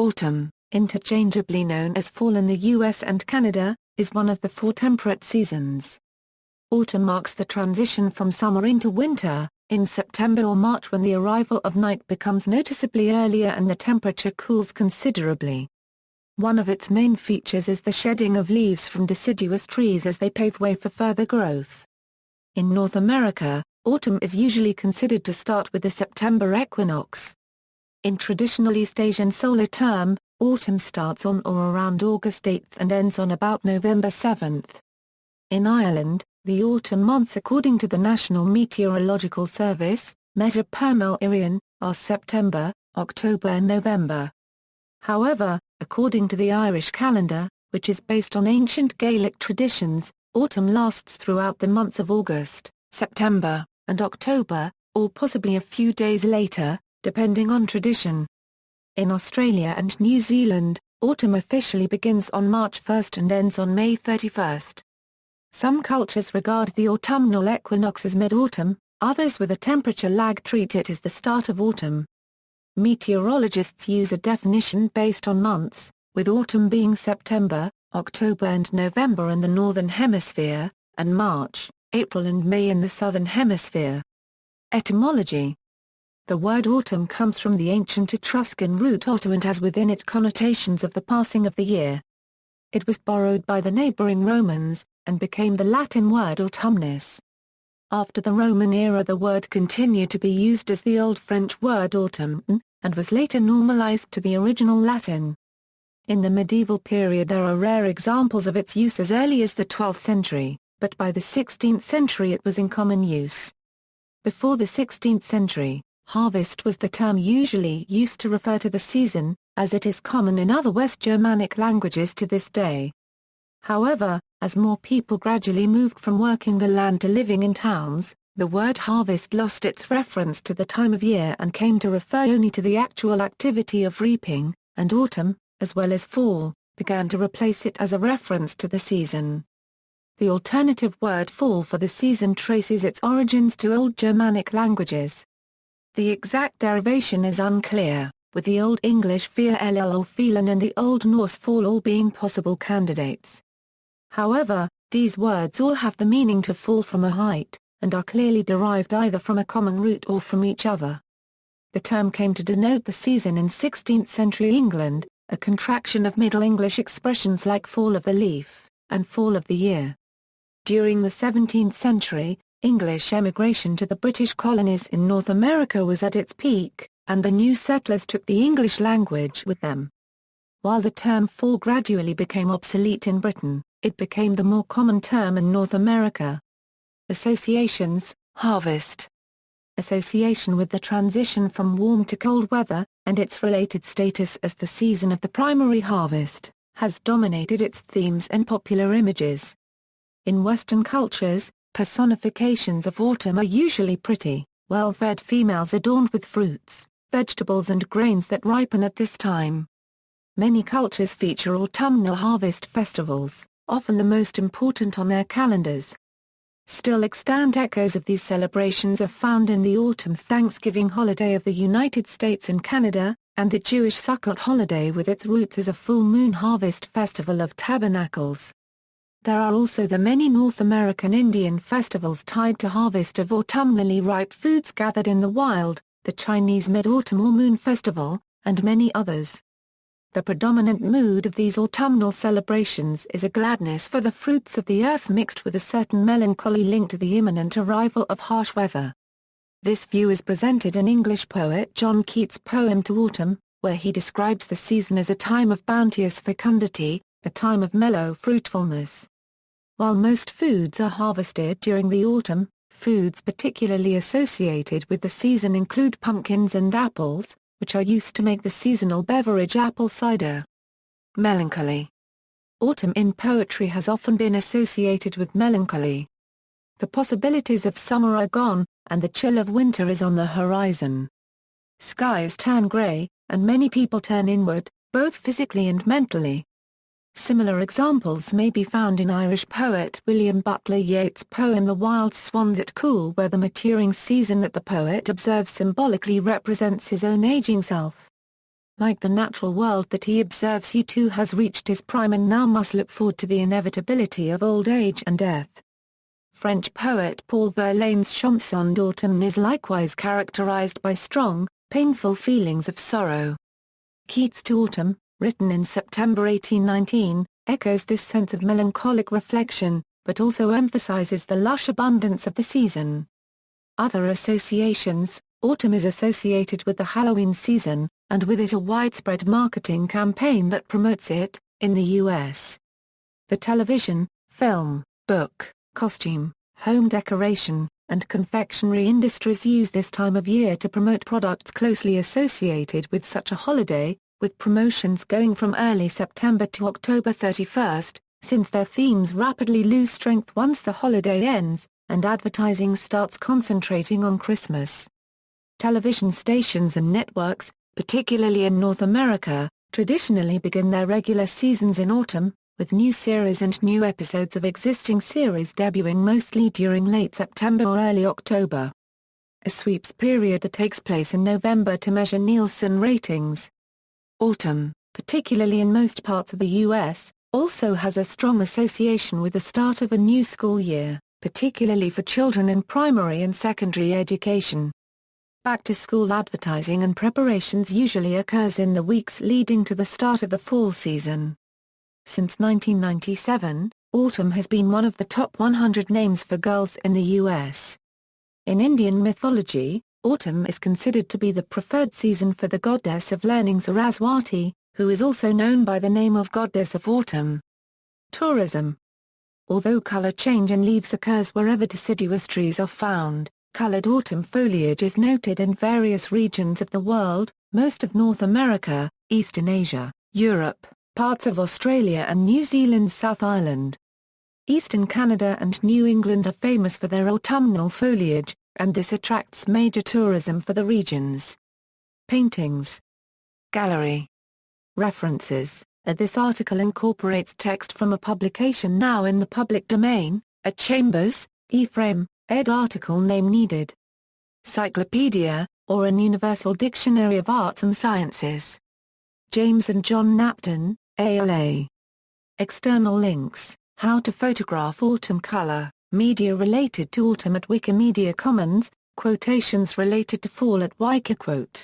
Autumn, interchangeably known as fall in the US and Canada, is one of the four temperate seasons. Autumn marks the transition from summer into winter, in September or March when the arrival of night becomes noticeably earlier and the temperature cools considerably. One of its main features is the shedding of leaves from deciduous trees as they pave way for further growth. In North America, autumn is usually considered to start with the September equinox. In traditional East Asian solar term, autumn starts on or around August 8 and ends on about November 7. In Ireland, the autumn months according to the National Meteorological Service, measure permel Éireann, are September, October and November. However, according to the Irish calendar, which is based on ancient Gaelic traditions, autumn lasts throughout the months of August, September, and October, or possibly a few days later, depending on tradition. In Australia and New Zealand, autumn officially begins on March 1 and ends on May 31. Some cultures regard the autumnal equinox as mid-autumn, others with a temperature lag treat it as the start of autumn. Meteorologists use a definition based on months, with autumn being September, October and November in the Northern Hemisphere, and March, April and May in the Southern Hemisphere. Etymology. The word autumn comes from the ancient Etruscan root autu and has within it connotations of the passing of the year. It was borrowed by the neighboring Romans, and became the Latin word autumnus. After the Roman era the word continued to be used as the Old French word autumn, and was later normalized to the original Latin. In the medieval period there are rare examples of its use as early as the 12th century, but by the 16th century it was in common use. Before the 16th century, harvest was the term usually used to refer to the season, as it is common in other West Germanic languages to this day. However, as more people gradually moved from working the land to living in towns, the word harvest lost its reference to the time of year and came to refer only to the actual activity of reaping, and autumn, as well as fall, began to replace it as a reference to the season. The alternative word fall for the season traces its origins to Old Germanic languages. The exact derivation is unclear, with the Old English fear or phelan and the Old Norse fall all being possible candidates. However, these words all have the meaning to fall from a height, and are clearly derived either from a common root or from each other. The term came to denote the season in 16th century England, a contraction of Middle English expressions like fall of the leaf, and fall of the year. During the 17th century, English emigration to the British colonies in North America was at its peak, and the new settlers took the English language with them. While the term fall gradually became obsolete in Britain, it became the more common term in North America. Associations, harvest. Association with the transition from warm to cold weather, and its related status as the season of the primary harvest, has dominated its themes and popular images. In Western cultures, personifications of autumn are usually pretty, well-fed females adorned with fruits, vegetables and grains that ripen at this time. Many cultures feature autumnal harvest festivals, often the most important on their calendars. Still extant echoes of these celebrations are found in the autumn Thanksgiving holiday of the United States and Canada, and the Jewish Sukkot holiday with its roots as a full moon harvest festival of tabernacles. There are also the many North American Indian festivals tied to harvest of autumnally ripe foods gathered in the wild, the Chinese Mid-Autumn or Moon Festival, and many others. The predominant mood of these autumnal celebrations is a gladness for the fruits of the earth mixed with a certain melancholy linked to the imminent arrival of harsh weather. This view is presented in English poet John Keats' poem To Autumn, where he describes the season as a time of bounteous fecundity, a time of mellow fruitfulness. While most foods are harvested during the autumn, foods particularly associated with the season include pumpkins and apples, which are used to make the seasonal beverage apple cider. Melancholy. Autumn in poetry has often been associated with melancholy. The possibilities of summer are gone, and the chill of winter is on the horizon. Skies turn grey, and many people turn inward, both physically and mentally. Similar examples may be found in Irish poet William Butler Yeats' poem The Wild Swans at Cool, where the maturing season that the poet observes symbolically represents his own aging self. Like the natural world that he observes, he too has reached his prime and now must look forward to the inevitability of old age and death. French poet Paul Verlaine's chanson d'automne is likewise characterized by strong, painful feelings of sorrow. Keats' To Autumn, written in September 1819, echoes this sense of melancholic reflection, but also emphasizes the lush abundance of the season. Other associations: autumn is associated with the Halloween season, and with it a widespread marketing campaign that promotes it, in the U.S. The television, film, book, costume, home decoration, and confectionery industries use this time of year to promote products closely associated with such a holiday, with promotions going from early September to October 31st, since their themes rapidly lose strength once the holiday ends, and advertising starts concentrating on Christmas. Television stations and networks, particularly in North America, traditionally begin their regular seasons in autumn, with new series and new episodes of existing series debuting mostly during late September or early October. A sweeps period that takes place in November to measure Nielsen ratings. Autumn, particularly in most parts of the U.S., also has a strong association with the start of a new school year, particularly for children in primary and secondary education. Back-to-school advertising and preparations usually occurs in the weeks leading to the start of the fall season. Since 1997, autumn has been one of the top 100 names for girls in the U.S. In Indian mythology, autumn is considered to be the preferred season for the goddess of learning Saraswati, who is also known by the name of goddess of autumn. Tourism. Although color change in leaves occurs wherever deciduous trees are found, colored autumn foliage is noted in various regions of the world, most of North America, Eastern Asia, Europe, parts of Australia and New Zealand's South Island. Eastern Canada and New England are famous for their autumnal foliage, and this attracts major tourism for the regions. Paintings. Gallery. References. This article incorporates text from a publication now in the public domain, a Chambers, Ephraim, ed. Article name needed. Cyclopedia, or an Universal Dictionary of Arts and Sciences. James and John Napton, ALA. External links: How to photograph autumn color, media related to autumn at Wikimedia Commons, quotations related to fall at Wikiquote.